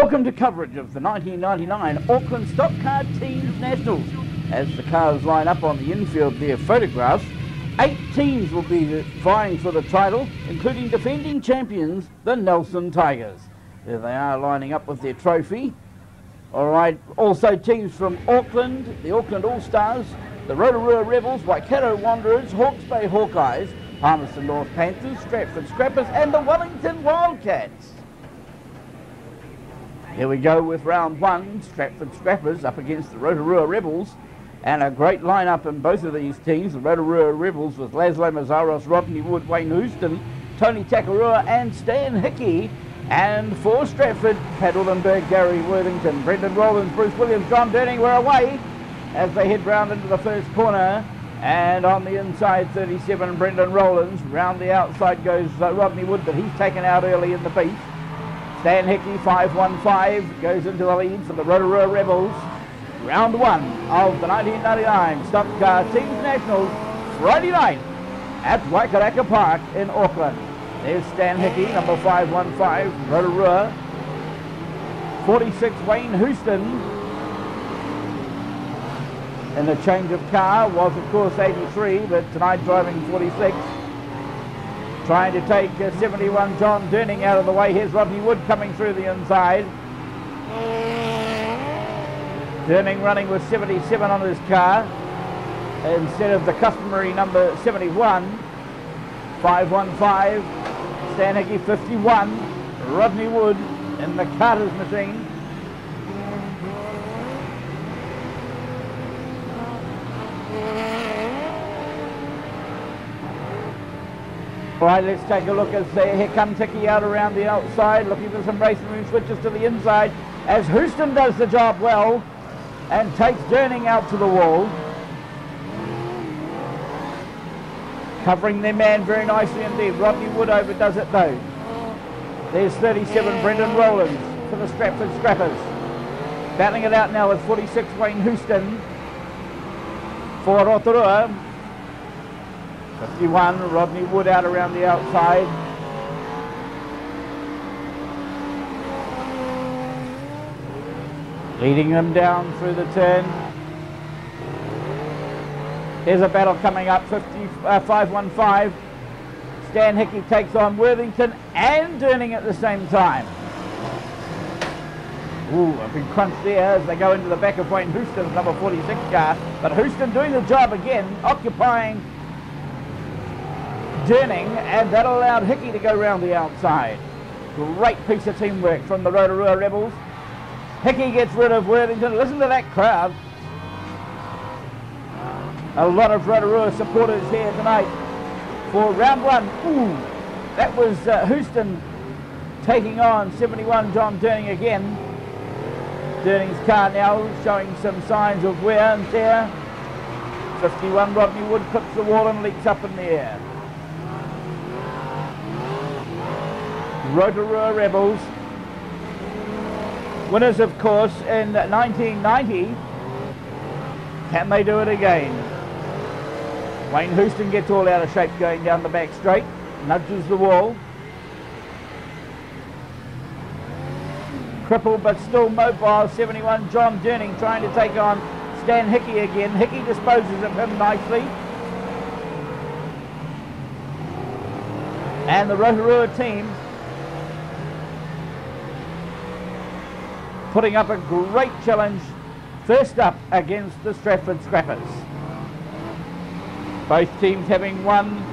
Welcome to coverage of the 1999 Auckland Stock Car Teams Nationals. As the cars line up on the infield, their photographs, 8 teams will be vying for the title, including defending champions, the Nelson Tigers. There they are lining up with their trophy. Alright, also teams from Auckland, the Auckland All-Stars, the Rotorua Rebels, Waikato Wanderers, Hawke's Bay Hawkeyes, Palmerston North Panthers, Stratford Scrappers and the Wellington Wildcats. Here we go with round one, Stratford Scrappers up against the Rotorua Rebels, and a great lineup in both of these teams. The Rotorua Rebels with Laszlo Mazzaros, Rodney Wood, Wayne Houston, Tony Takarua and Stan Hickey, and for Stratford, Pat Ullenberg, Gary Worthington, Brendan Rowlands, Bruce Williams, John Durning were away as they head round into the first corner, and on the inside 37 Brendan Rowlands, round the outside goes Rodney Wood, but he's taken out early in the piece. Stan Hickey, 515, goes into the lead for the Rotorua Rebels. Round one of the 1999 Stock Car Teams Nationals, Friday night at Waikaraka Park in Auckland. There's Stan Hickey, number 515, Rotorua. 46, Wayne Houston. And the change of car was, of course, 83, but tonight driving 46. Trying to take 71, John Durning out of the way. Here's Rodney Wood coming through the inside. Durning running with 77 on his car instead of the customary number 71. 515, Stan Hickey 51, Rodney Wood in the Carter's machine. Right, let's take a look as here comes Hickey out around the outside, looking for some racing room switches to the inside, as Houston does the job well and takes Durning out to the wall. Covering their man very nicely indeed. Rodney Wood overdoes it though. There's 37, Brendan Rowlands for the Stratford Scrappers. Battling it out now with 46, Wayne Houston for Rotorua. 51, Rodney Wood out around the outside. Leading them down through the turn. There's a battle coming up, 515. Stan Hickey takes on Worthington and Durning at the same time. Ooh, a big crunch there as they go into the back of Wayne Houston's number 46 car. But Houston doing the job again, occupying Durning, and that allowed Hickey to go round the outside. Great piece of teamwork from the Rotorua Rebels. Hickey gets rid of Worthington. Listen to that crowd. A lot of Rotorua supporters here tonight for round one. Ooh, that was Houston taking on 71 John Durning again. Durning's car now showing some signs of wear and tear. 51 Rodney Wood clips the wall and leaps up in the air. Rotorua Rebels, winners of course in 1990. Can they do it again? Wayne Houston gets all out of shape going down the back straight, nudges the wall. Crippled but still mobile, 71 John Durning trying to take on Stan Hickey again. Hickey disposes of him nicely. And the Rotorua team putting up a great challenge first up against the Stratford Scrappers. Both teams having won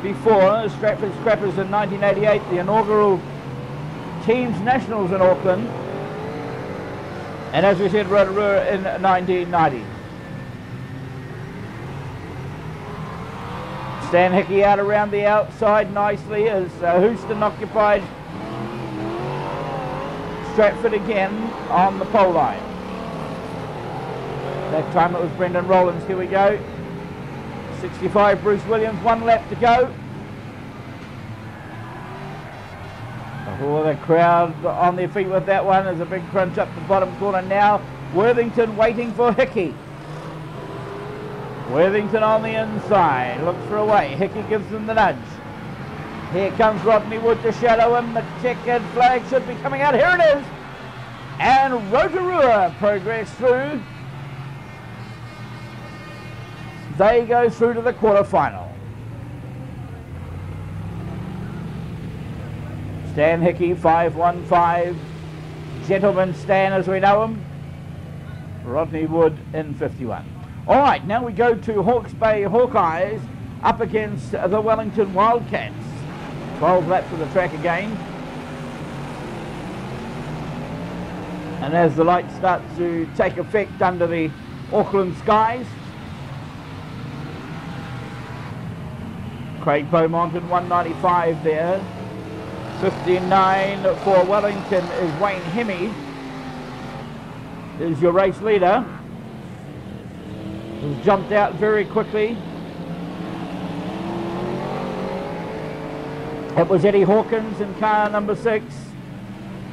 before. Stratford Scrappers in 1988, the inaugural Teams Nationals in Auckland, and as we said, Rotorua in 1990. Stan Hickey out around the outside nicely as Houston occupied Stratford again on the pole line. That time it was Brendan Rowlands. Here we go. 65 Bruce Williams, 1 lap to go. Oh, the crowd on their feet with that one. There's a big crunch up the bottom corner now. Worthington waiting for Hickey. Worthington on the inside, looks for a way. Hickey gives them the nudge. Here comes Rodney Wood to shadow him. The checkered flag should be coming out. Here it is. Rotorua progress through. They go through to the quarterfinal. Stan Hickey, 5-1-5. Gentleman Stan as we know him. Rodney Wood in 51. All right, now we go to Hawke's Bay Hawkeyes up against the Wellington Wildcats. 12 laps of the track again. And as the lights start to take effect under the Auckland skies, Craig Beaumont in 195 there. 59 for Wellington is Wayne Hemme, is your race leader. He's jumped out very quickly. It was Eddie Hawkins in car number 6,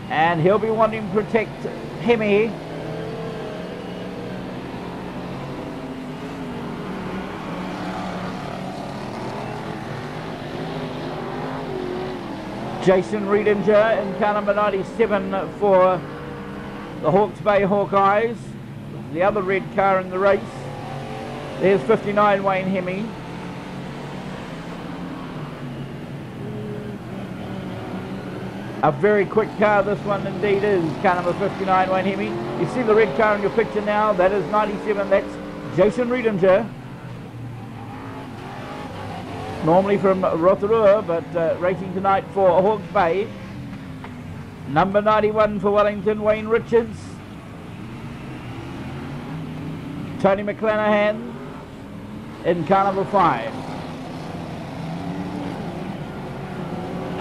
and he'll be wanting to protect Hemme. Jason Riedinger in car number 97 for the Hawke's Bay Hawkeyes, the other red car in the race. There's 59 Wayne Hemme. A very quick car this one indeed is, car number 59 Wayne Hemme. You see the red car in your picture now, that is 97, that's Jason Riedinger. Normally from Rotorua, but racing tonight for Hawke's Bay. Number 91 for Wellington, Wayne Richards. Tony McClanahan in car number 5.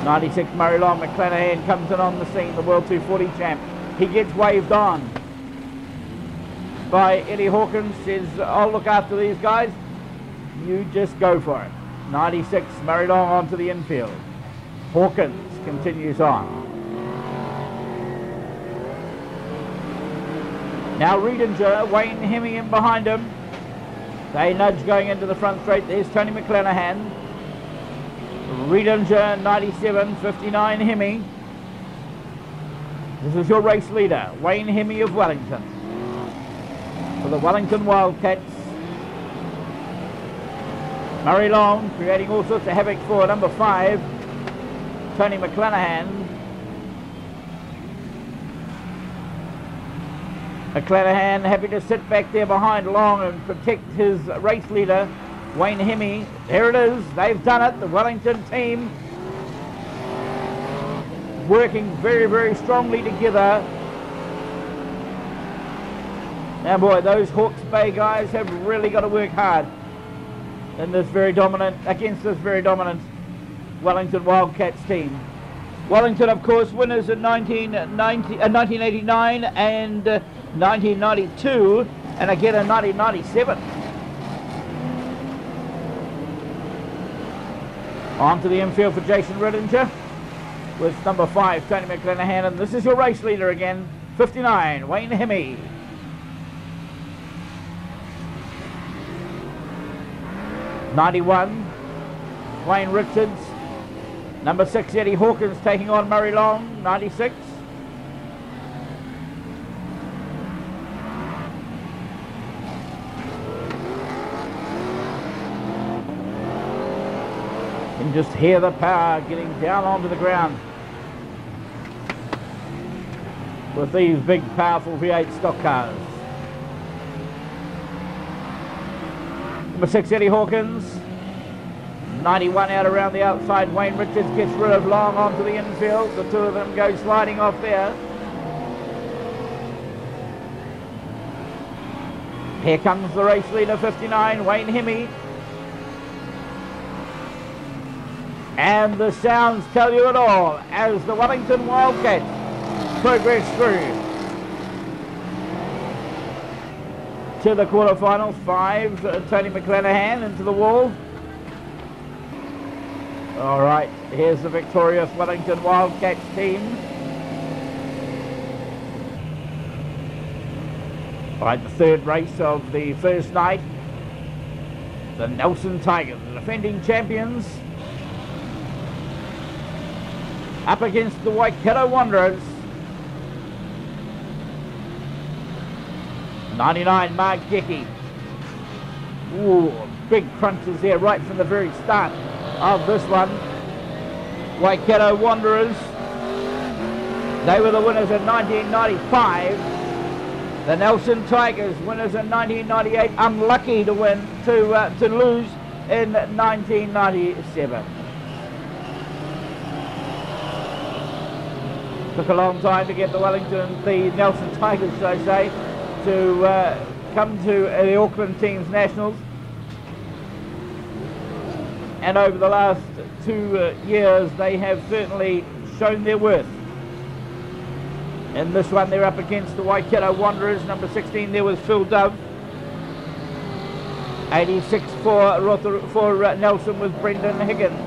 96 Murray Long. McClanahan comes in on the scene, the World 240 champ. He gets waved on by Eddie Hawkins, says, I'll look after these guys, you just go for it. 96 Murray Long onto the infield. Hawkins continues on. Now Riedinger, Wayne Hemme in behind him. They nudge going into the front straight. There's Tony McClanahan. Riedinger, 97, 59 Hemme. This is your race leader, Wayne Hemme of Wellington. For the Wellington Wildcats. Murray Long creating all sorts of havoc for number 5, Tony McClanahan. McClanahan happy to sit back there behind Long and protect his race leader, Wayne Hemme. There it is, they've done it, the Wellington team working very, very strongly together. Now boy, those Hawke's Bay guys have really got to work hard in this very dominant, against this very dominant Wellington Wildcats team. Wellington, of course, winners in 1989 and 1992, and again in 1997. On to the infield for Jason Riedinger with number 5, Tony McClanahan, and this is your race leader again, 59, Wayne Hemme. '91, Wayne Richards. Number 6, Eddie Hawkins taking on Murray Long, 96. You can just hear the power getting down onto the ground with these big, powerful V8 stock cars. Number 6, Eddie Hawkins. 91 out around the outside. Wayne Richards gets rid of Long onto the infield. The two of them go sliding off there. Here comes the race leader, 59, Wayne Hemme. And the sounds tell you it all as the Wellington Wildcats progress through to the quarterfinals. 5, Tony McClanahan into the wall. All right, here's the victorious Wellington Wildcats team. All right, the third race of the first night. The Nelson Tigers, the defending champions, up against the Waikato Wanderers. 99, Mark Dickey. Ooh, big crunches there right from the very start of this one. Waikato Wanderers, they were the winners in 1995. The Nelson Tigers, winners in 1998, unlucky to lose in 1997. Took a long time to get the Nelson Tigers, should I say, to come to the Auckland team's nationals. And over the last 2 years, they have certainly shown their worth. In this one, they're up against the Waikato Wanderers. Number 16 there was Phil Dove. 86 for Nelson was Brendan Higgins.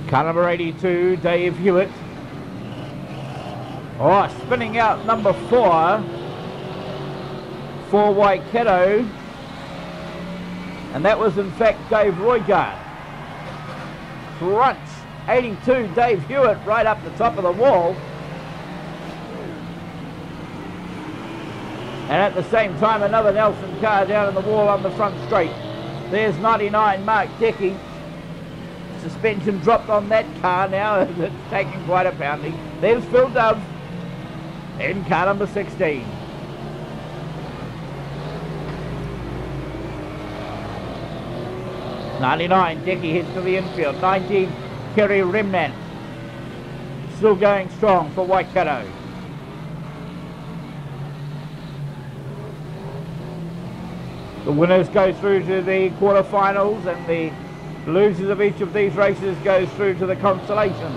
Car number 82, Dave Hewitt. Oh, spinning out number 4 for Waikato. And that was in fact Dave Roigard. Crunch, 82, Dave Hewitt right up the top of the wall. And at the same time, another Nelson car down in the wall on the front straight. There's 99, Mark Dickey. Suspension dropped on that car now. It's taking quite a pounding. There's Phil Dove in car number 16. '99, Dickey heads to the infield. 19, Kerry Remnant. Still going strong for Waikato. The winners go through to the quarterfinals, and the losers of each of these races goes through to the consolation.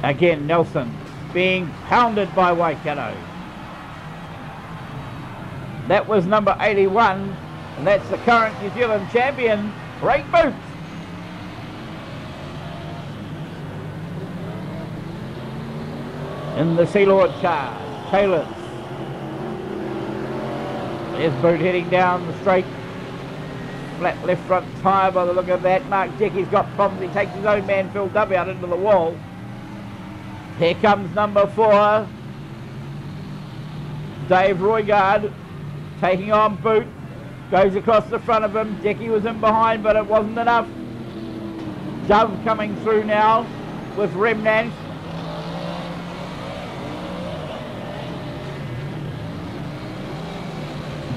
Again, Nelson being pounded by Waikato. That was number 81, and that's the current New Zealand champion, Craig Booth. In the Sea Lord car, Taylor's. There's Boot heading down the straight. Flat left front tyre by the look of that. Mark Dickey's got problems. He takes his own man, Phil Dove, out into the wall. Here comes number 4, Dave Roigard, taking on Boot. Goes across the front of him. Dickey was in behind, but it wasn't enough. Dove coming through now with Remnant.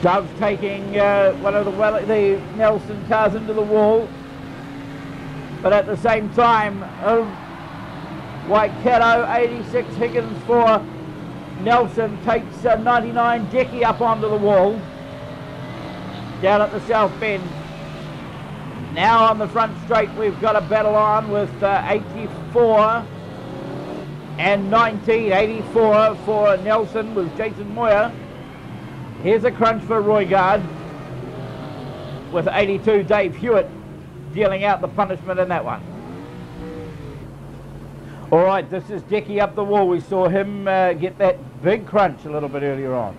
Dove taking one of the Nelson cars into the wall, but at the same time, Waikato 86 Higgins for Nelson takes 99 Dickey up onto the wall down at the south bend. Now on the front straight, we've got a battle on with 84 and 19. 84 for Nelson was Jason Moyer. Here's a crunch for Roigard with 82, Dave Hewitt dealing out the punishment in that one. All right, this is Dickey up the wall. We saw him get that big crunch a little bit earlier on.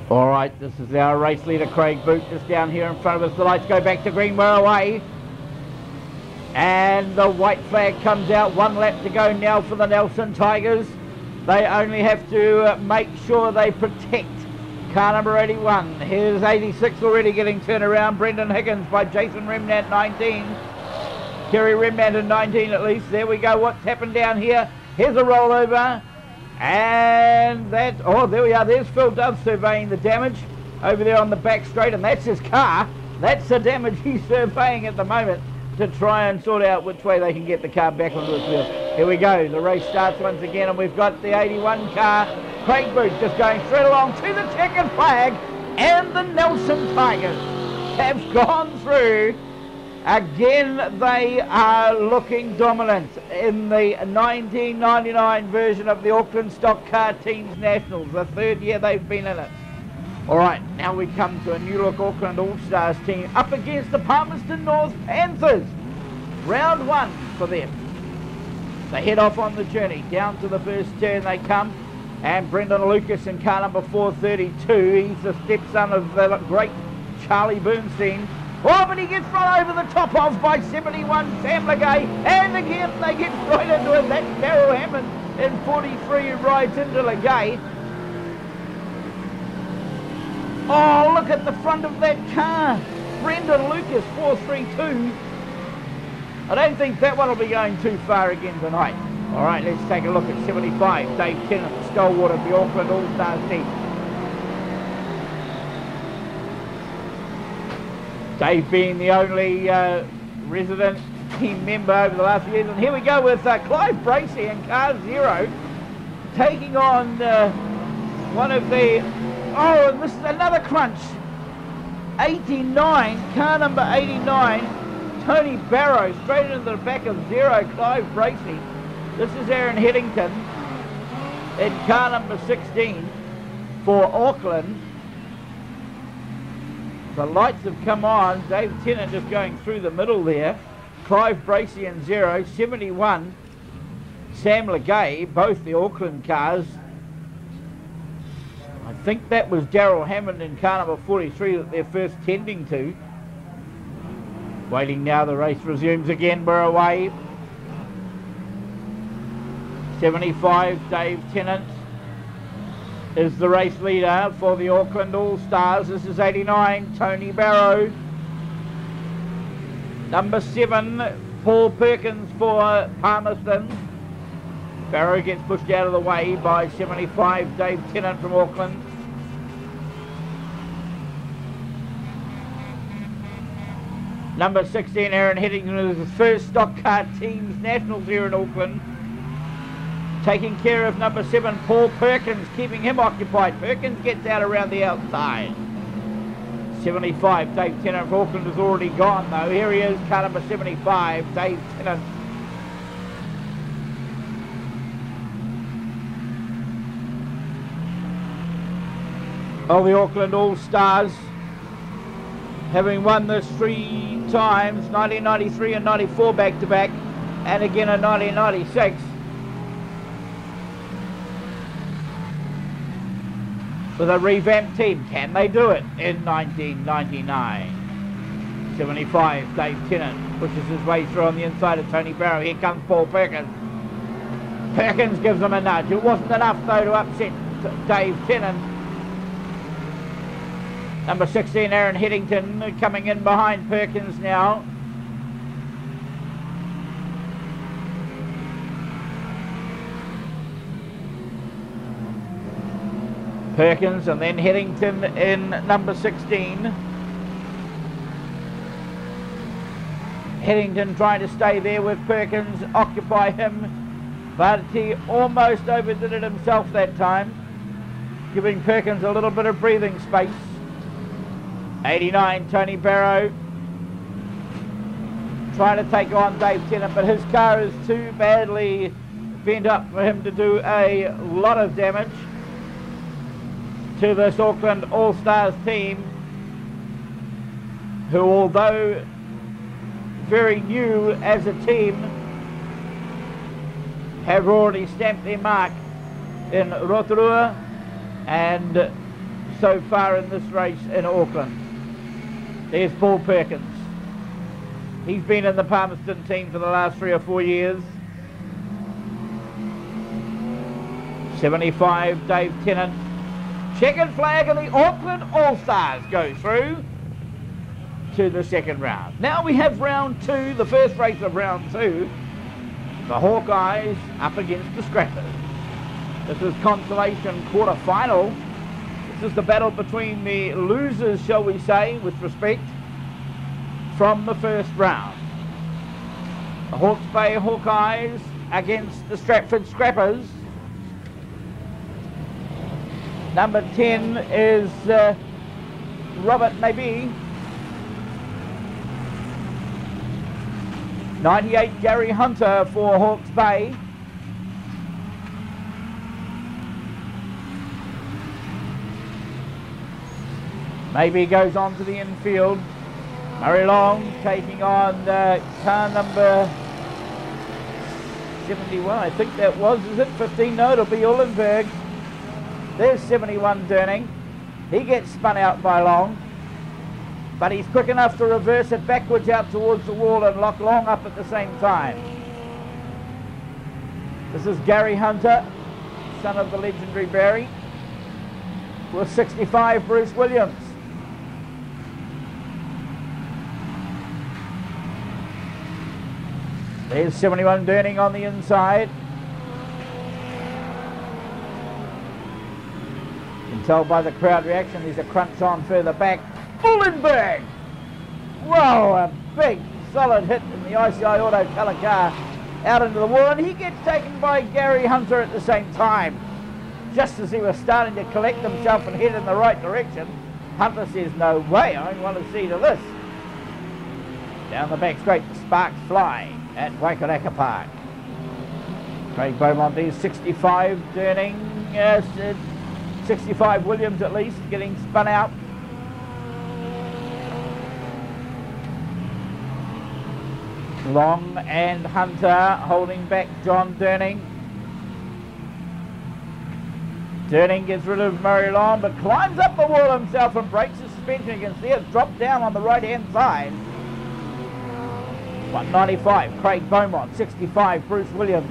All right, this is our race leader, Craig Boot, just down here in front of us. The lights go back to green, we're away. And the white flag comes out. 1 lap to go now for the Nelson Tigers. They only have to make sure they protect car number 81. Here's 86 already getting turned around. Brendan Higgins by Jason Remnant, 19. Kerry Remnant in 19 at least. There we go. What's happened down here? Here's a rollover. And that, oh, there we are. There's Phil Dove surveying the damage over there on the back straight. And that's his car. That's the damage he's surveying at the moment to try and sort out which way they can get the car back onto the field. Here we go, the race starts once again, and we've got the 81 car, Craig Boot, just going straight along to the checkered flag, and the Nelson Tigers have gone through. Again, they are looking dominant in the 1999 version of the Auckland Stock Car Teams Nationals, the 3rd year they've been in it. All right, now we come to a new look Auckland All-Stars team up against the Palmerston North Panthers. Round 1 for them. They head off on the journey. Down to the first turn they come. And Brendan Lucas in car number 432. He's the stepson of the great Charlie Bernstein. Oh, but he gets run over the top of by 71 Sam Legay, and again they get right into it. That's Daryl Hammond in 43 rides into Legay. Oh, look at the front of that car. Brendan Lucas, 432. I don't think that one will be going too far again tonight. All right, let's take a look at 75. Dave Tennant, the stalwart of the Auckland All-Stars team. Dave being the only resident team member over the last few years. And here we go with Clive Bracey in car 0, taking on one of the... Oh, and this is another crunch. 89, car number 89, Tony Barrow, straight into the back of 0, Clive Bracey. This is Aaron Headington in car number 16 for Auckland. The lights have come on. Dave Tennant just going through the middle there. Clive Bracey in 0, 71, Sam Legay, both the Auckland cars. I think that was Daryl Hammond in car number 43 that they're first tending to. Waiting now, the race resumes again. We're away. 75, Dave Tennant is the race leader for the Auckland All-Stars. This is 89, Tony Barrow. Number 7, Paul Perkins for Palmerston. Barrow gets pushed out of the way by 75, Dave Tennant from Auckland. Number 16, Aaron Headington, is the first stock car team's nationals here in Auckland. Taking care of number 7, Paul Perkins, keeping him occupied. Perkins gets out around the outside. 75, Dave Tennant for Auckland is already gone though. Here he is, car number 75, Dave Tennant. Of the Auckland All-Stars, having won this 3 times, 1993 and 94 back-to-back, and again in 1996. With a revamped team, can they do it in 1999? 75, Dave Tennant pushes his way through on the inside of Tony Barrow. Here comes Paul Perkins. Perkins gives him a nudge. It wasn't enough though to upset Dave Tennant. Number 16, Aaron Headington, coming in behind Perkins now. Perkins and then Headington in number 16. Headington trying to stay there with Perkins, occupy him, but he almost overdid it himself that time, giving Perkins a little bit of breathing space. 89, Tony Barrow, trying to take on Dave Tennant, but his car is too badly bent up for him to do a lot of damage to this Auckland All-Stars team, who, although very new as a team, have already stamped their mark in Rotorua and so far in this race in Auckland. There's Paul Perkins. He's been in the Palmerston team for the last 3 or 4 years. 75, Dave Tennant. Checkered flag, and the Auckland All-Stars go through to the second round. Now we have round 2, the first race of round 2. The Hawkeyes up against the Scrappers. This is consolation quarter-final. This is the battle between the losers, shall we say, with respect, from the first round. The Hawke's Bay Hawkeyes against the Stratford Scrappers. Number 10 is Robert Maybe. 98, Gary Hunter for Hawke's Bay. Maybe goes on to the infield. Murray Long taking on car number 71. I think that was, is it 15? No, it'll be Uhlenberg. There's 71 turning. He gets spun out by Long. but he's quick enough to reverse it backwards out towards the wall and lock long up at the same time. This is Gary Hunter, son of the legendary Barry, with 65, Bruce Williams. There's 71 Durning on the inside. You can tell by the crowd reaction there's a crunch on further back. Bullenberg! Whoa, a big solid hit in the ICI Auto colour car out into the wall, and he gets taken by Gary Hunter at the same time. Just as he was starting to collect himself and head in the right direction, Hunter says, no way, I want to see to this. Down the back straight, the sparks fly at Waikaraka Park. Craig Beaumont is 65, Durning, 65 Williams at least, getting spun out. Long and Hunter holding back John Durning. Durning gets rid of Murray Long, but climbs up the wall himself and breaks the suspension. You can see it drop down on the right hand side. 195, Craig Beaumont, 65, Bruce Williams.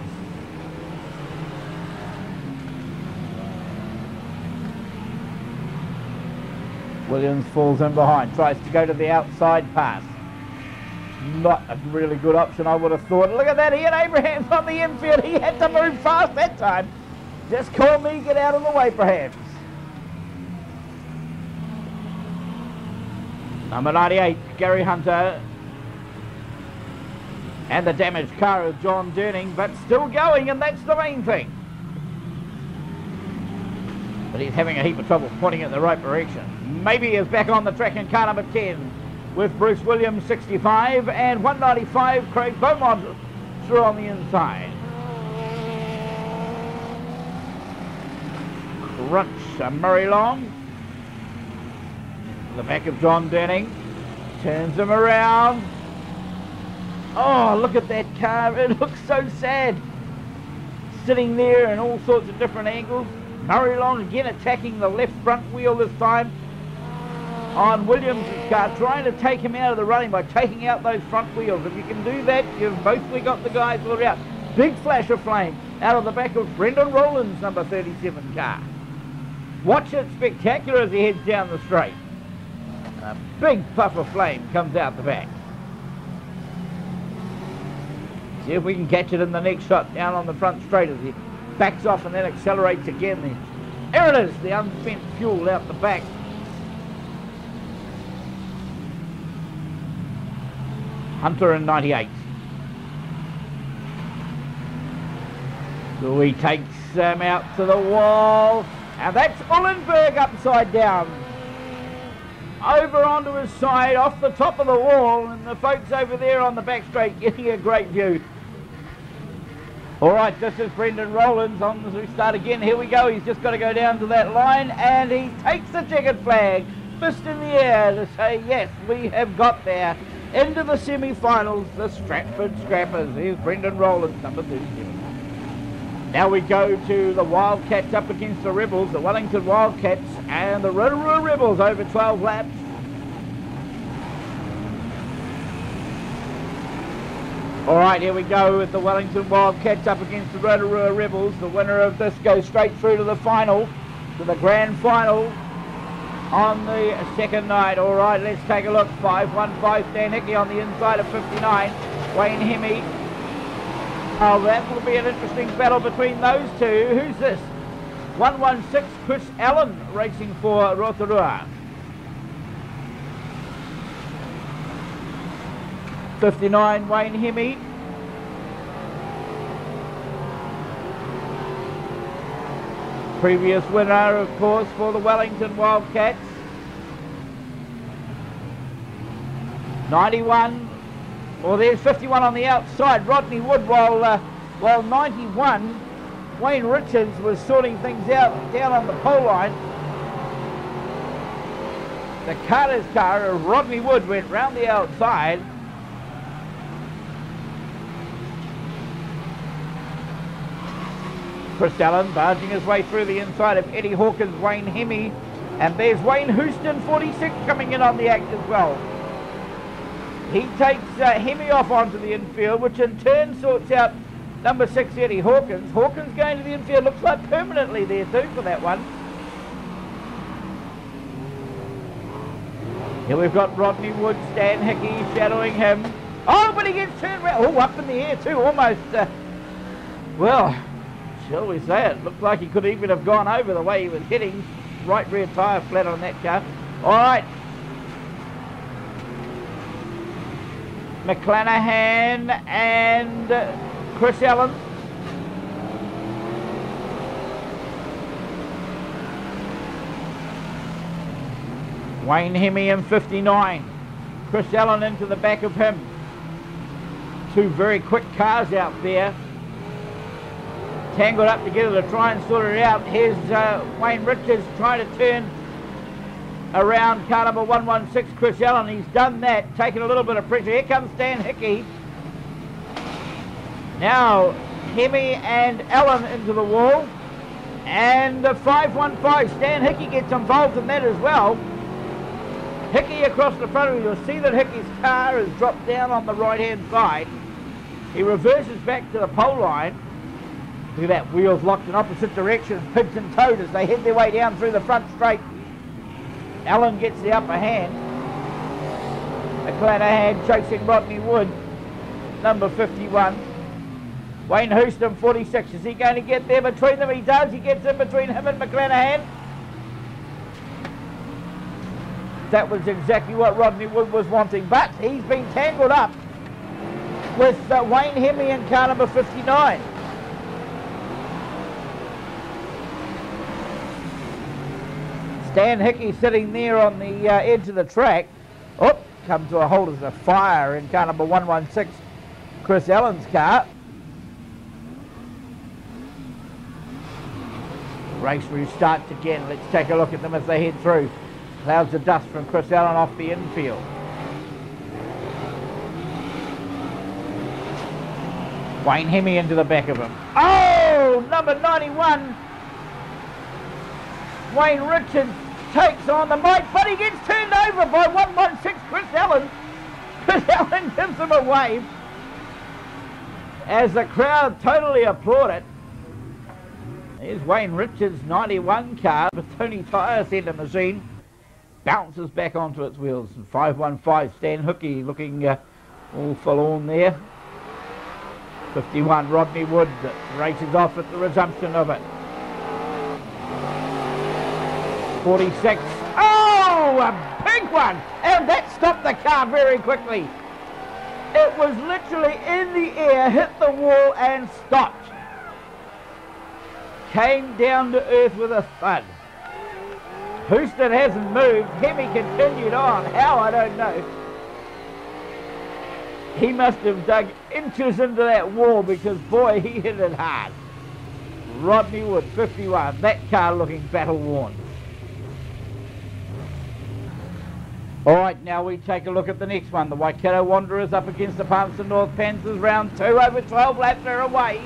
Williams falls in behind, tries to go to the outside pass. Not a really good option, I would have thought. Look at that, he had Abrahams on the infield. He had to move fast that time. Just call me, get out of the way perhaps. Number 98, Gary Hunter. And the damaged car of John Durning, but still going, and that's the main thing. But he's having a heap of trouble pointing in the right direction. Maybe he's back on the track in car number 10 with Bruce Williams, 65, and 195, Craig Beaumont through on the inside. Crunch, Murray Long. The back of John Durning. Turns him around. Oh, look at that car. It looks so sad. Sitting there in all sorts of different angles. Murray Long again attacking the left front wheel this time on Williams' car, trying to take him out of the running by taking out those front wheels. If you can do that, you've mostly got the guys all out. Big flash of flame out of the back of Brendan Rowlands' number 37 car. Watch it, spectacular as he heads down the straight. A big puff of flame comes out the back. See if we can catch it in the next shot down on the front straight as he backs off and then accelerates again. There it is, the unspent fuel out the back. Hunter in 98. So he takes him out to the wall, and that's Ullenberg upside down. Over onto his side, off the top of the wall, and the folks over there on the back straight getting a great view. Alright, this is Brendan Rowlands on as we start again. Here we go, he's just got to go down to that line, and he takes the checkered flag, fist in the air to say, yes, we have got there. Into the semi-finals, the Stratford Scrappers. Here's Brendan Rowlands, number 37. Now we go to the Wildcats up against the Rebels, the Wellington Wildcats and the Rotorua Rebels over 12 laps. Alright, here we go with the Wellington Wildcats up against the Rotorua Rebels. The winner of this goes straight through to the final, to the grand final on the second night. Alright, let's take a look. 515 Dan Hickey on the inside of 59. Wayne Hemi. Oh, that will be an interesting battle between those two. Who's this? 116 Chris Allen racing for Rotorua. 59 Wayne Hemi. Previous winner, of course, for the Wellington Wildcats. 91. Well, there's 51 on the outside. Rodney Wood, while 91, Wayne Richards was sorting things out down on the pole line. The Carter's car of Rodney Wood went round the outside. Chris Allen barging his way through the inside of Eddie Hawkins, Wayne Hemi And there's Wayne Houston, 46, coming in on the act as well. He takes Hemi off onto the infield, which in turn sorts out number 6, Eddie Hawkins. Hawkins going to the infield, looks like permanently there too for that one. Here we've got Rodney Wood, Stan Hickey shadowing him. Oh, but he gets turned around. Oh, up in the air too, almost. Well, shall we say it? Looked like he could even have gone over the way he was hitting. Right rear tyre flat on that car. All right. McClanahan and Chris Allen. Wayne Hemi in 59. Chris Allen into the back of him. Two very quick cars out there. Tangled up together to try and sort it out. Here's Wayne Richards trying to turn around car number 116, Chris Allen. He's done that, taking a little bit of pressure. Here comes Stan Hickey. Now Hemi and Allen into the wall. And the 515, Stan Hickey gets involved in that as well. Hickey across the front of him. You'll see that Hickey's car has dropped down on the right hand side. He reverses back to the pole line. Look at that, wheels locked in opposite directions, pigeon toed as they head their way down through the front straight. Allen gets the upper hand. McClanahan chasing Rodney Wood, number 51. Wayne Houston, 46. Is he going to get there between them? He does. He gets in between him and McClanahan. That was exactly what Rodney Wood was wanting, but he's been tangled up with Wayne Hemi and car number 59. Stan Hickey sitting there on the edge of the track. Oh, comes to a hold of the fire in car number 116, Chris Allen's car. Race restarts again. Let's take a look at them as they head through. Clouds of dust from Chris Allen off the infield. Wayne Hemi into the back of him. Oh, number 91. Wayne Richards takes on the mic, but he gets turned over by 116 Chris Allen. Chris Allen gives him a wave as the crowd totally applaud it. Here's Wayne Richards' 91 car with Tony tyre centre machine. Bounces back onto its wheels. And 515 Stan Hickey looking all forlorn there. 51 Rodney Wood races off at the resumption of it. 46. Oh, a big one! And that stopped the car very quickly. It was literally in the air, hit the wall and stopped. Came down to earth with a thud. Houston hasn't moved. Hemi continued on. How, I don't know. He must have dug inches into that wall because, boy, he hit it hard. Rodney Wood, 51. That car looking battle-worn. All right, now we take a look at the next one. The Waikato Wanderers up against the Palmerston North Panthers. Round 2, over 12 laps are away.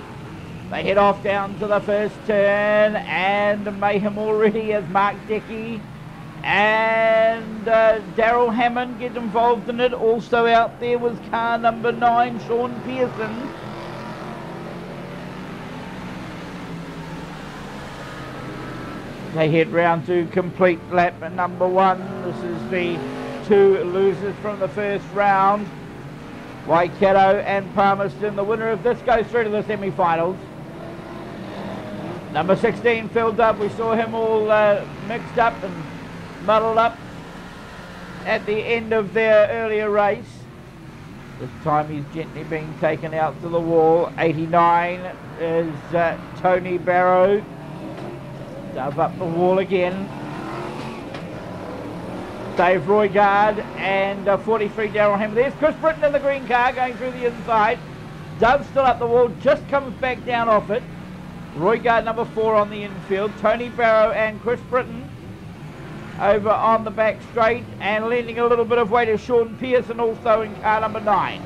They head off down to the first turn, and mayhem already as Mark Dickey and Daryl Hammond get involved in it. Also out there was car number 9, Sean Pearson. They head round to complete lap number 1. This is the 2 losers from the first round. Waikato and Palmerston. The winner of this goes through to the semi-finals. Number 16, Phil Dove. We saw him all mixed up and muddled up at the end of their earlier race. This time he's gently being taken out to the wall. 89 is Tony Barrow. Dove up the wall again. Dave Roygard and 43 Daryl Hammond. There's Chris Britton in the green car going through the inside. Dove still up the wall, just comes back down off it. Roygard number 4 on the infield. Tony Barrow and Chris Britton over on the back straight, and lending a little bit of weight is Sean Pearson also in car number 9.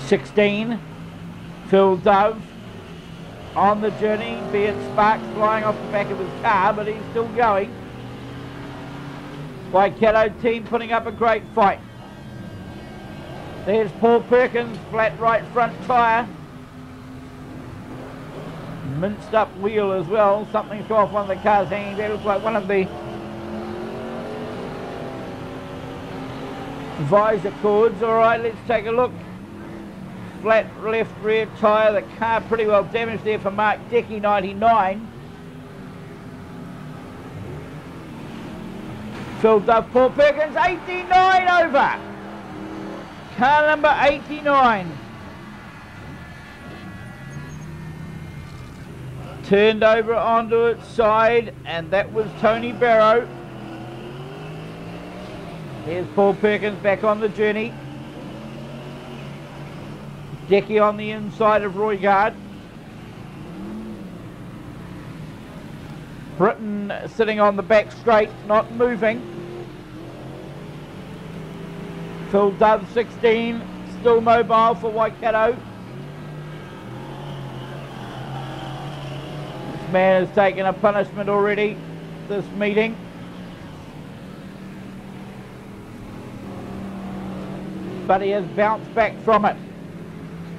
16, Phil Dove on the journey, be it sparks flying off the back of his car, but he's still going. Waikato team putting up a great fight. There's Paul Perkins, flat right front tyre. Minced up wheel as well. Something's come off one of the cars hanging there. Looks like one of the visor cords. Alright, let's take a look. Flat left rear tyre. The car pretty well damaged there for Mark Dickey, 99. Phil Dove, Paul Perkins, 89 over. Car number 89. Turned over onto its side, and that was Tony Barrow. Here's Paul Perkins back on the journey. Dickey on the inside of Roigard. Britton sitting on the back straight, not moving. Phil Dove, 16, still mobile for Waikato. This man has taken a punishment already this meeting. But he has bounced back from it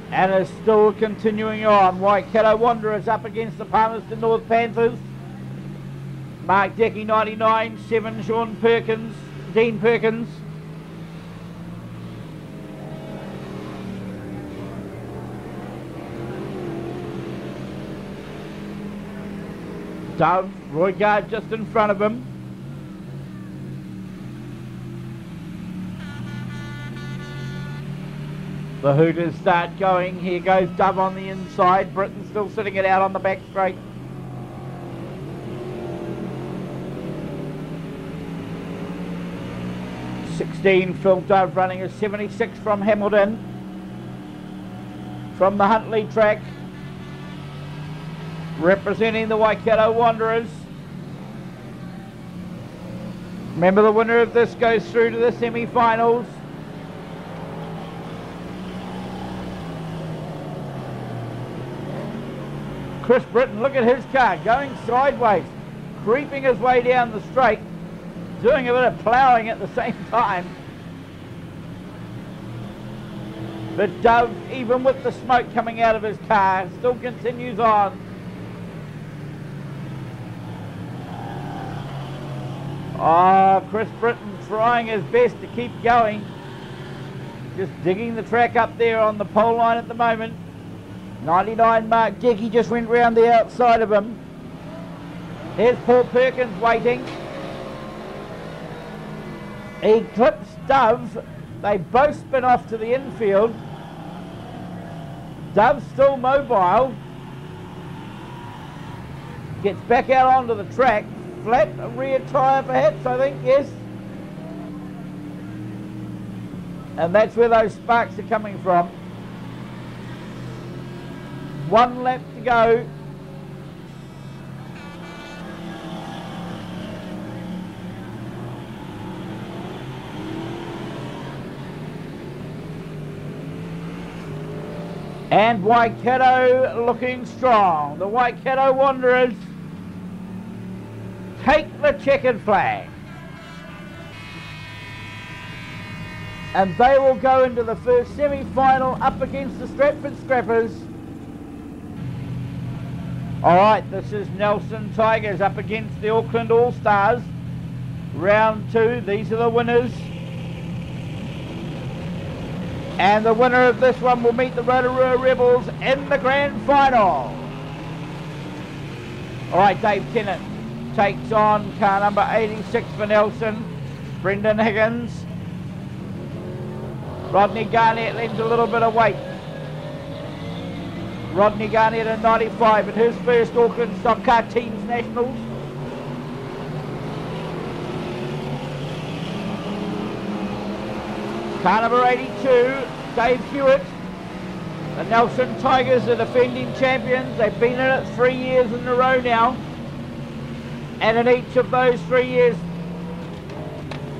and is still continuing on. Waikato Wanderers up against the Palmerston North Panthers. Mark Dickey, 99, 7, Sean Perkins, Dean Perkins. Dove, Roigard just in front of him. The Hooters start going. Here goes Dove on the inside. Britton still sitting it out on the back straight. Phil Dove running a 76 from Hamilton. From the Huntley track. Representing the Waikato Wanderers. Remember, the winner of this goes through to the semi-finals. Chris Britton, look at his car, going sideways, creeping his way down the straight, doing a bit of ploughing at the same time. But Dove, even with the smoke coming out of his car, still continues on. Oh, Chris Britton trying his best to keep going. Just digging the track up there on the pole line at the moment. 99 Mark Dickey just went round the outside of him. Here's Paul Perkins waiting. He clips Dove. They both spin off to the infield. Dove's still mobile. Gets back out onto the track. Flat rear tyre perhaps, I think, yes. And that's where those sparks are coming from. 1 lap to go. And Waikato looking strong. The Waikato Wanderers take the checkered flag. And they will go into the first semi-final up against the Stratford Scrappers. Alright, this is Nelson Tigers up against the Auckland All-Stars. Round 2, these are the winners. And the winner of this one will meet the Rotorua Rebels in the grand final. Alright, Dave Tennant takes on car number 86 for Nelson. Brendan Higgins. Rodney Garnett lends a little bit of weight. Rodney Garnett at 95 in his first Auckland Stockcar Teams Nationals. Car number 82, Dave Hewitt. The Nelson Tigers are defending champions. They've been in it 3 years in a row now. And in each of those 3 years,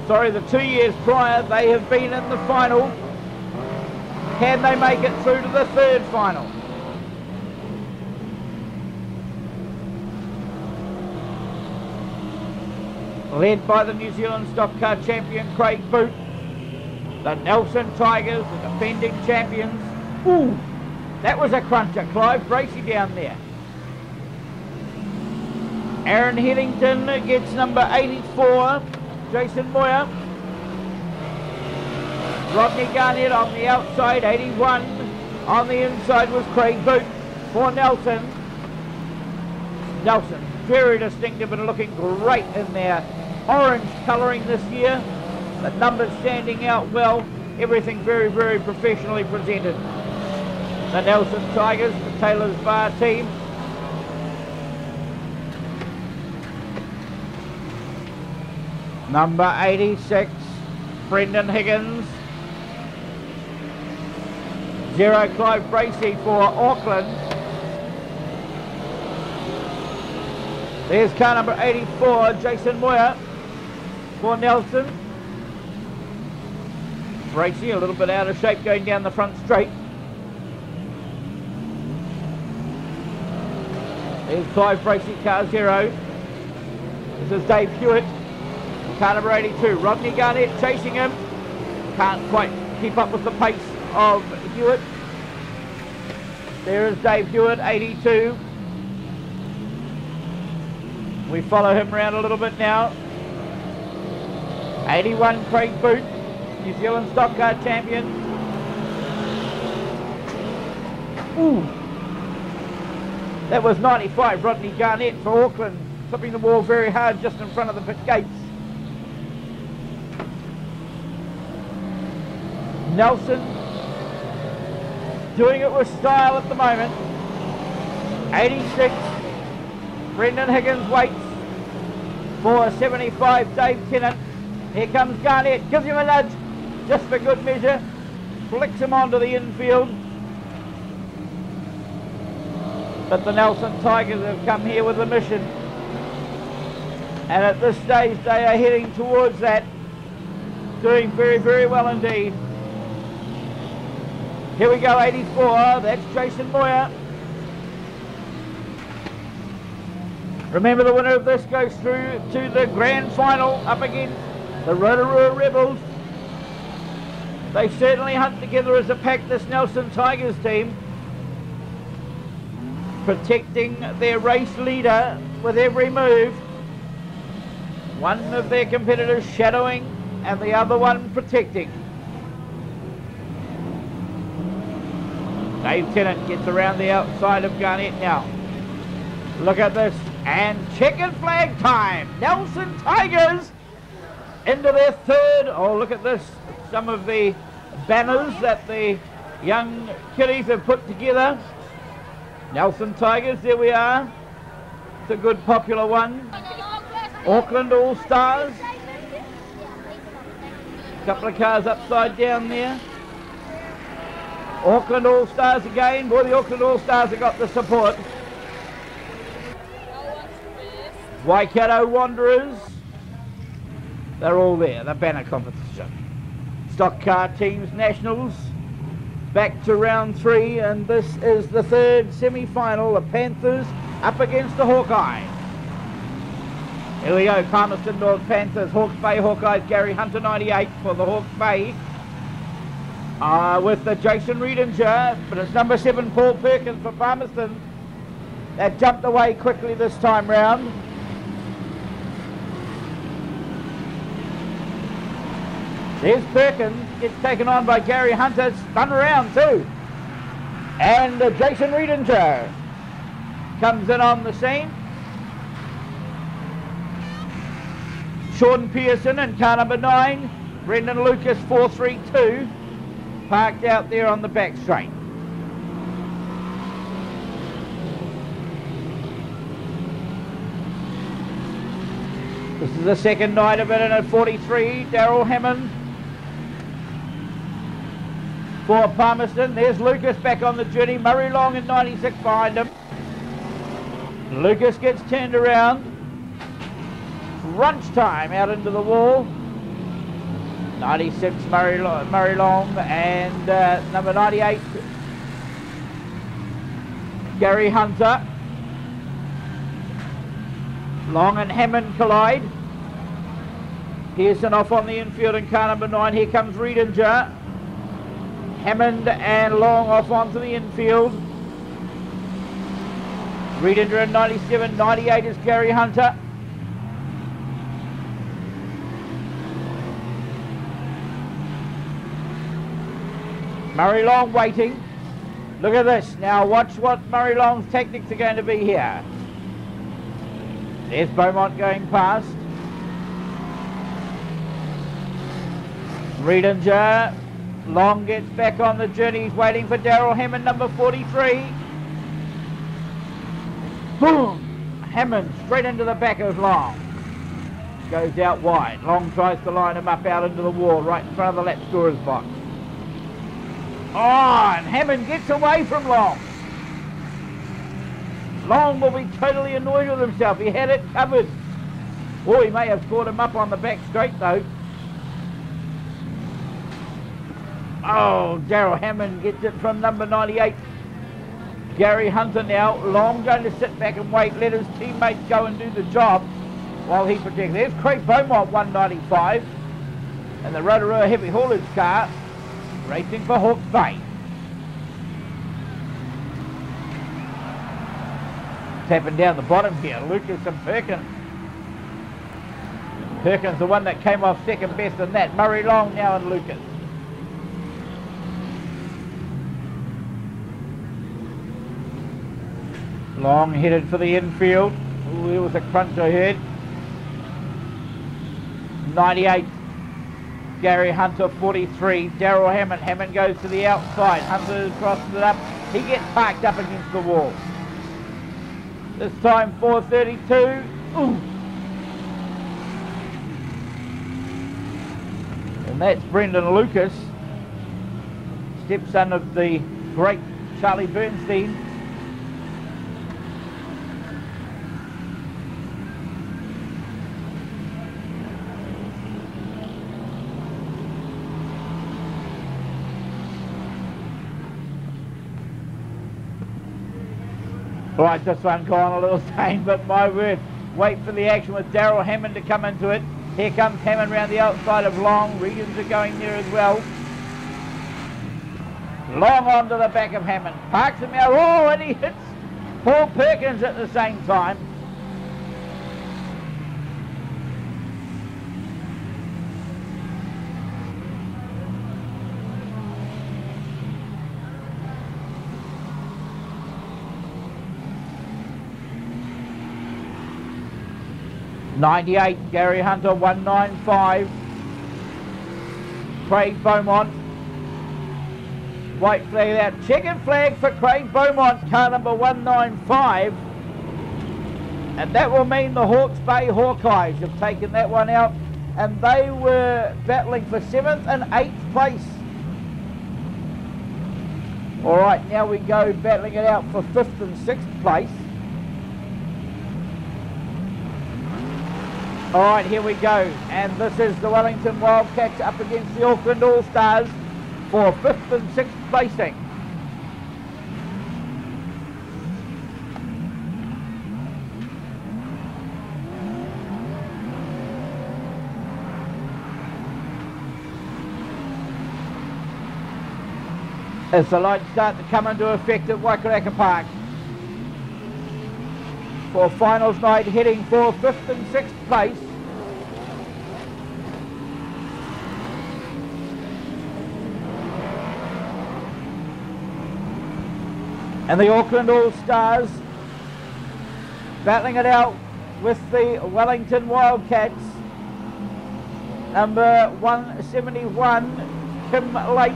sorry, the 2 years prior, they have been in the final. Can they make it through to the third final? Led by the New Zealand stock car champion Craig Boot. The Nelson Tigers, the defending champions. Ooh, that was a cruncher. Clive Bracey down there. Aaron Headington gets number 84, Jason Moyer. Rodney Garnett on the outside, 81. On the inside was Craig Boot for Nelson. Nelson, very distinctive and looking great in their orange colouring this year. The numbers standing out well. Everything very, very professionally presented. The Nelson Tigers, the Taylor's Bar team. Number 86, Brendan Higgins. 0, Clive Bracey for Auckland. There's car number 84, Jason Moyer for Nelson. Bracey a little bit out of shape going down the front straight. There's Clive Bracey, car 0. This is Dave Hewitt. Car number 82, Rodney Garnett chasing him. Can't quite keep up with the pace of Hewitt. There is Dave Hewitt, 82. We follow him around a little bit now. 81, Craig Boot, New Zealand stock car champion. Ooh. That was 95, Rodney Garnett for Auckland, flipping the wall very hard just in front of the pit gates. Nelson doing it with style at the moment. 86, Brendan Higgins waits for 75, Dave Tennant. Here comes Garnett, gives him a nudge just for good measure, flicks him onto the infield. But the Nelson Tigers have come here with a mission, and at this stage they are heading towards that, doing very, very well indeed. Here we go, 84, that's Jason Moyer. Remember, the winner of this goes through to the grand final up against the Rotorua Rebels. They certainly hunt together as a pack, this Nelson Tigers team, protecting their race leader with every move. One of their competitors shadowing and the other one protecting. Dave Tennant gets around the outside of Garnett now. Look at this, and checkered flag time. Nelson Tigers into their third. Oh, look at this, some of the banners that the young kiddies have put together. Nelson Tigers, there we are. It's a good popular one. Auckland All Stars. A couple of cars upside down there. Auckland All Stars again. Boy, the Auckland All Stars have got the support. Waikato Wanderers. They're all there, the banner competition. Stock car teams nationals. Back to round 3, and this is the third semi-final. The Panthers up against the Hawkeyes. Here we go, Palmerston North Panthers, Hawke's Bay Hawkeyes, Gary Hunter 98 for the Hawke's Bay. With the Jason Riedinger, but it's number 7 Paul Perkins for Palmerston. That jumped away quickly this time round. There's Perkins, gets taken on by Gary Hunter, spun around too. And Jason Riedinger comes in on the scene. Sean Pearson and car number 9, Brendan Lucas 432, parked out there on the back straight. This is the second night of it, and at 43, Daryl Hammond for Palmerston. There's Lucas back on the journey, Murray Long in 96 behind him. Lucas gets turned around. Crunch time out into the wall. 96 Murray Long, and number 98 Gary Hunter. Long and Hammond collide. Pearson off on the infield in car number 9. Here comes Riedinger. Hammond and Long off onto the infield. Riedinger in 97. 98 is Gary Hunter. Murray Long waiting. Look at this. Now watch what Murray Long's tactics are going to be here. There's Beaumont going past. Riedinger. Long gets back on the journey. He's waiting for Daryl Hammond, number 43. Boom! Hammond straight into the back of Long. Goes out wide. Long tries to line him up out into the wall right in front of the lap scorer's box. Oh, and Hammond gets away from Long. Long will be totally annoyed with himself. He had it covered. Oh, he may have caught him up on the back straight though. Oh, Daryl Hammond gets it from number 98. Gary Hunter now. Long going to sit back and wait. Let his teammates go and do the job while he protects. There's Craig Beaumont, 195. And the Rotorua heavy haulage car racing for Hawke's Bay. Tapping down the bottom here, Lucas and Perkins. Perkins the one that came off second best in that. Murray Long now and Lucas. Long headed for the infield. Ooh, there was a crunch I heard. 98. Gary Hunter, 43. Daryl Hammond. Hammond goes to the outside. Hunter crosses it up. He gets parked up against the wall. This time 4:32. Ooh. And that's Brendan Lucas, stepson of the great Charlie Bernstein. Right, this one gone a little tame, but my word, wait for the action with Daryl Hammond to come into it. Here comes Hammond round the outside of Long. Regans are going there as well. Long onto the back of Hammond. Parks him out. Oh, and he hits Paul Perkins at the same time. .98, Gary Hunter, 195. Craig Beaumont. White flag out. Checkered flag for Craig Beaumont, car number 195. And that will mean the Hawke's Bay Hawkeyes have taken that one out. And they were battling for 7th and 8th place. All right, now we go battling it out for 5th and 6th place. All right, here we go, and this is the Wellington Wildcats up against the Auckland All-Stars for 5th and 6th placing. As the lights start to come into effect at Waikaraka Park for finals night, heading for 5th and 6th place. And the Auckland All-Stars battling it out with the Wellington Wildcats. Number 171, Kim Lates,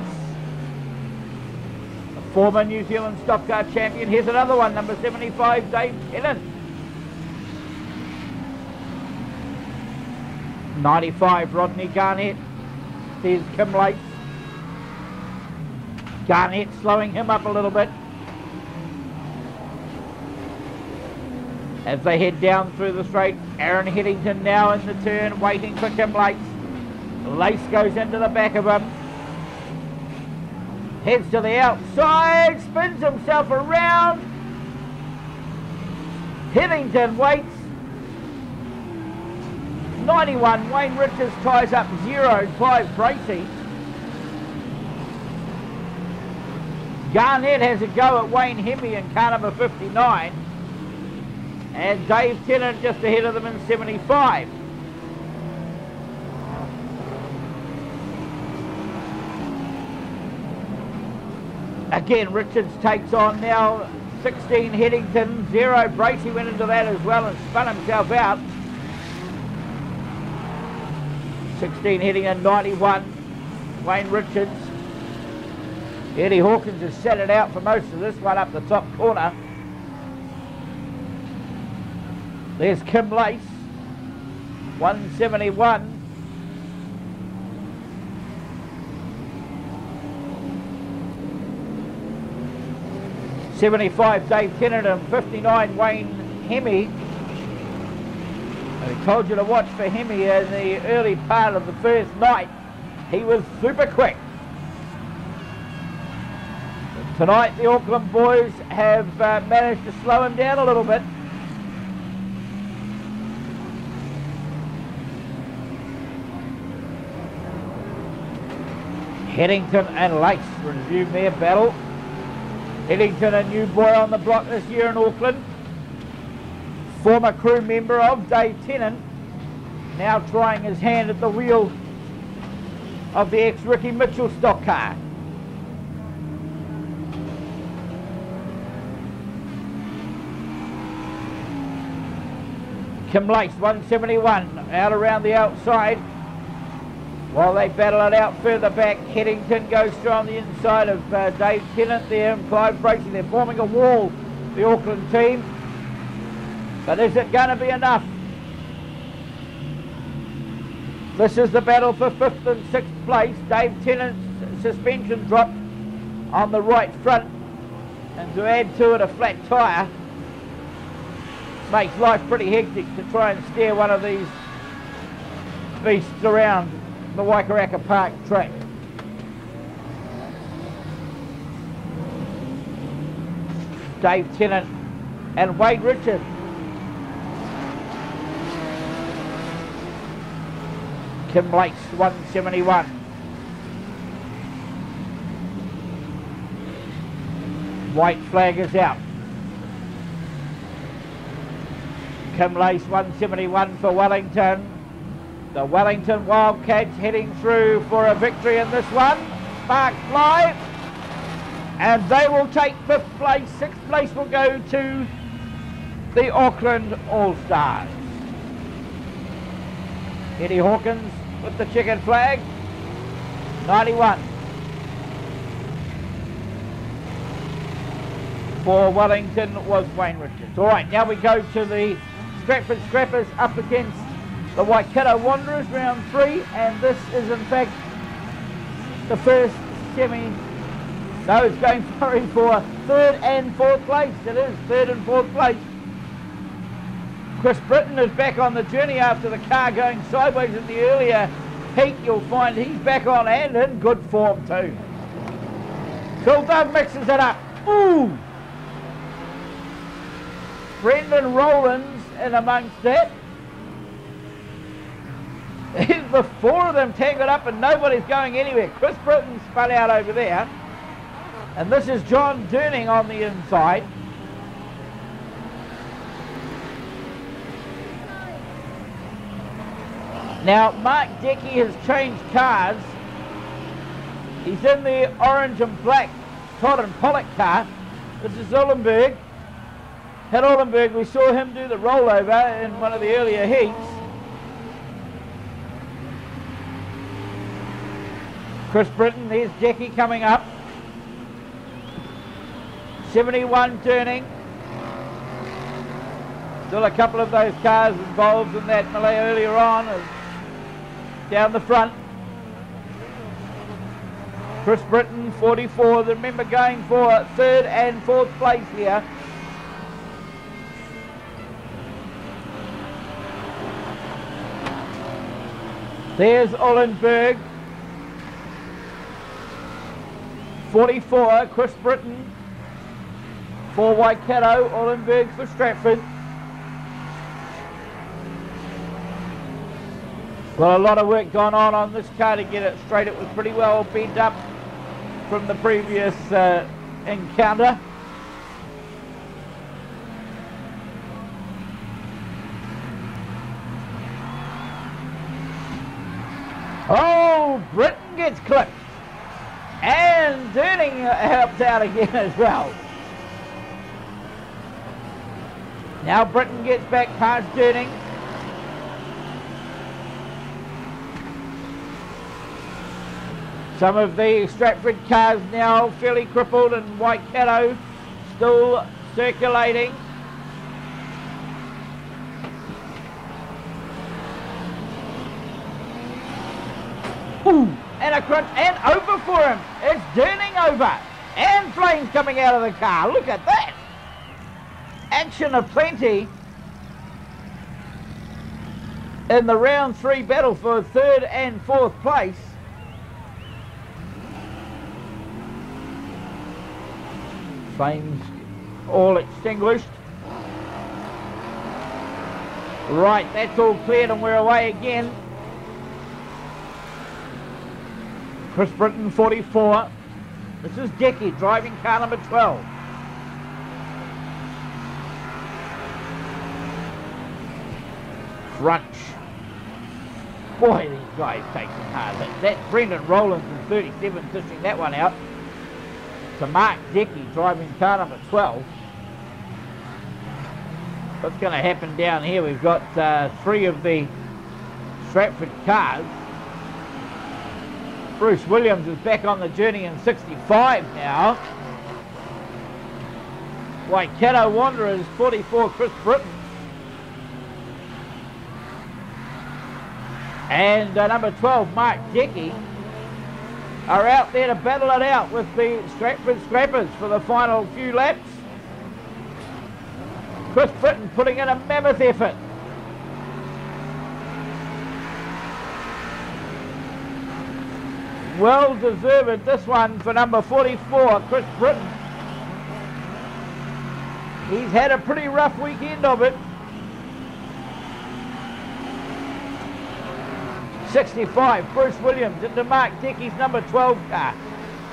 a former New Zealand stock car champion. Here's another one, number 75, Dave Tennant. 95, Rodney Garnett. There's Kim Lates. Garnett slowing him up a little bit as they head down through the straight. Aaron Headington now in the turn, waiting for Kim Lates. Lace goes into the back of him. Heads to the outside, spins himself around. Headington waits. 91, Wayne Richards ties up 0, Clive Bracey. Garnett has a go at Wayne Hemi in car number 59. And Dave Tennant just ahead of them in 75. Again, Richards takes on now 16 Headington, 0. Bracey went into that as well and spun himself out. 16 Headington, 91, Wayne Richards. Eddie Hawkins has set it out for most of this one up the top corner. There's Kim Lace, 171. $75 Dave Tennant and 59 Wayne Hemi. I told you to watch for Hemi in the early part of the first night. He was super quick. Tonight the Auckland boys have managed to slow him down a little bit. Headington and Lace resume their battle. Headington, a new boy on the block this year in Auckland. Former crew member of Dave Tennant, now trying his hand at the wheel of the ex-Ricky Mitchell stock car. Kim Lace, 171, out around the outside. While they battle it out further back, Headington goes through on the inside of Dave Tennant there and Clive Bracey. They're forming a wall, the Auckland team. But is it going to be enough? This is the battle for 5th and 6th place. Dave Tennant's suspension dropped on the right front. And to add to it a flat tyre makes life pretty hectic to try and steer one of these beasts around the Waikaraka Park track. Dave Tennant and Wayne Richards. Kim Lace, 171. White flag is out. Kim Lace, 171 for Wellington. The Wellington Wildcats heading through for a victory in this one. Spark fly. And they will take 5th place. 6th place will go to the Auckland All-Stars. Eddie Hawkins with the checkered flag. 91. For Wellington was Wayne Richards. All right, now we go to the Stratford Scrappers up against the Waikato Wanderers, round 3, and this is in fact the first semi. No, it's going for 3rd and 4th place. It is 3rd and 4th place. Chris Britton is back on the journey after the car going sideways in the earlier heat. You'll find he's back on and in good form too. Phil Dove mixes it up. Ooh! Brendan Rowlands in amongst that. The 4 of them tangled up and nobody's going anywhere. Chris Britton spun out over there. And this is John Durning on the inside. Now, Mark Decky has changed cars. He's in the orange and black Todd and Pollock car. This is Ullenberg. At Ullenberg, we saw him do the rollover in one of the earlier heats. Chris Britton, there's Decky coming up. 71 turning. Still a couple of those cars involved in that melee earlier on. Down the front. Chris Britton, 44. Remember going for 3rd and 4th place here. There's Ollenberg. 44, Chris Britton. For Waikato, Ollenberg for Stratford. Well, a lot of work gone on this car to get it straight. It was pretty well bent up from the previous encounter. Oh, Britton gets clipped. And Durning helps out again as well. Now Britton gets back past Durning. Some of the Stratford cars now fairly crippled, and Waikato still circulating. Ooh, and a crunch, and over for him. It's Durning over, and flames coming out of the car. Look at that. Action aplenty in the round 3 battle for 3rd and 4th place. Flames all extinguished. Right, that's all cleared and we're away again. Chris Britton, 44. This is Dickey driving car number 12. Crunch. Boy, these guys take some hard hits. That's Brendan Rowlands in 37 dishing that one out. To Mark Dickey driving car number 12. What's going to happen down here? We've got 3 of the Stratford cars. Bruce Williams is back on the journey in 65 now. Waikato Wanderers 44, Chris Britton. And number 12, Mark Dickey, are out there to battle it out with the Stratford Scrappers for the final few laps. Chris Britton putting in a mammoth effort. Well deserved this one for number 44, Chris Britton. He's had a pretty rough weekend of it. 65, Bruce Williams into Mark Dickey's number 12 car.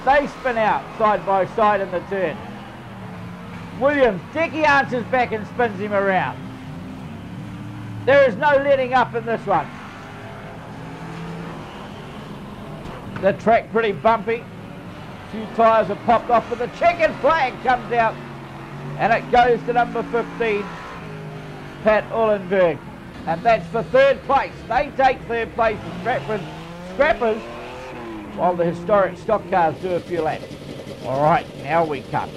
They spin out side by side in the turn. Williams, Dickey answers back and spins him around. There is no letting up in this one. The track pretty bumpy. A few tyres have popped off, but the checkered flag comes out and it goes to number 15, Pat Ollenberg. And that's for 3rd place. They take 3rd place in Stratford Scrappers while the historic stock cars do a few laps. All right, now we come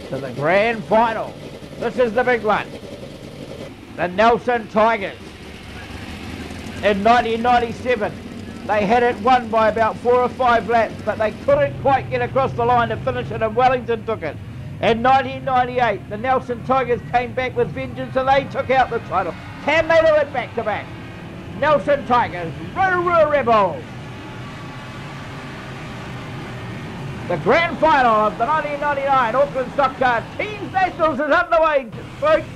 to the grand final. This is the big one. The Nelson Tigers. In 1997, they had it won by about 4 or 5 laps, but they couldn't quite get across the line to finish it, and Wellington took it. In 1998, the Nelson Tigers came back with vengeance and they took out the title. Can they do it back to back? Nelson Tigers, Rotorua Rebels. The grand final of the 1999 Auckland Stock Car Teams Nationals is underway, folks.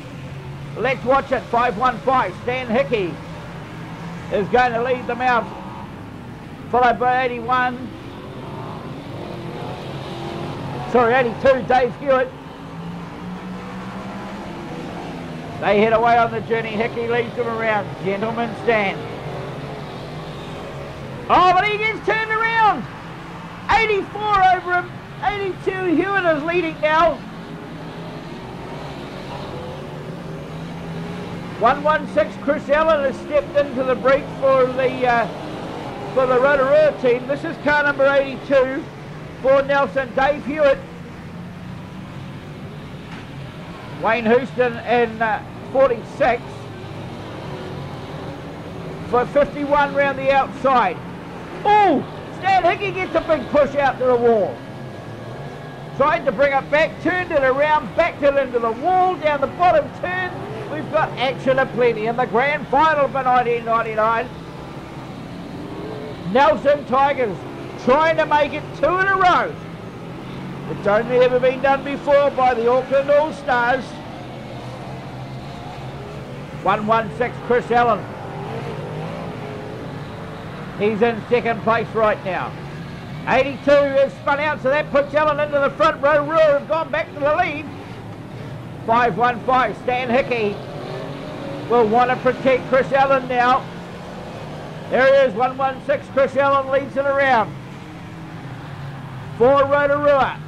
Let's watch it. 515, Stan Hickey is going to lead them out, followed by 82, Dave Hewitt. They head away on the journey. Hickey leads them around. Gentleman stand. Oh, but he gets turned around. 84 over him. 82, Hewitt is leading now. 116, Chris Allen has stepped into the break for the Rotorua team. This is car number 82 for Nelson. Dave Hewitt. Wayne Houston in 46 for 51 round the outside. Oh, Stan Hickey gets a big push out to the wall. Tried to bring it back, turned it around, backed it into the wall, down the bottom turn. We've got action aplenty in the grand final for 1999. Nelson Tigers trying to make it 2 in a row. It's only ever been done before by the Auckland All-Stars. 116 Chris Allen. He's in second place right now. 82 is spun out, so that puts Allen into the front. Rotorua have gone back to the lead. 515 Stan Hickey will want to protect Chris Allen now. There he is, 116 Chris Allen leads it around. For Rotorua.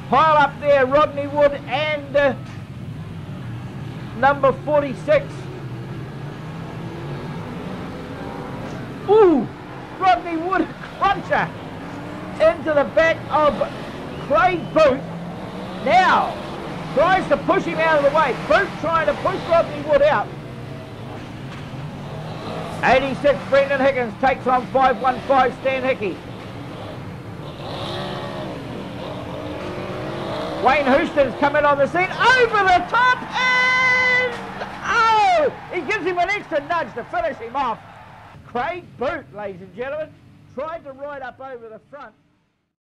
Pile up there, Rodney Wood and number 46. Ooh, Rodney Wood cruncher into the back of Craig Boot. Now, tries to push him out of the way. Boot trying to push Rodney Wood out. 86 Brendan Higgins takes on 515 Stan Hickey. Wayne Houston's coming on the scene, over the top, and oh! He gives him an extra nudge to finish him off. Craig Boot, ladies and gentlemen, tried to ride up over the front.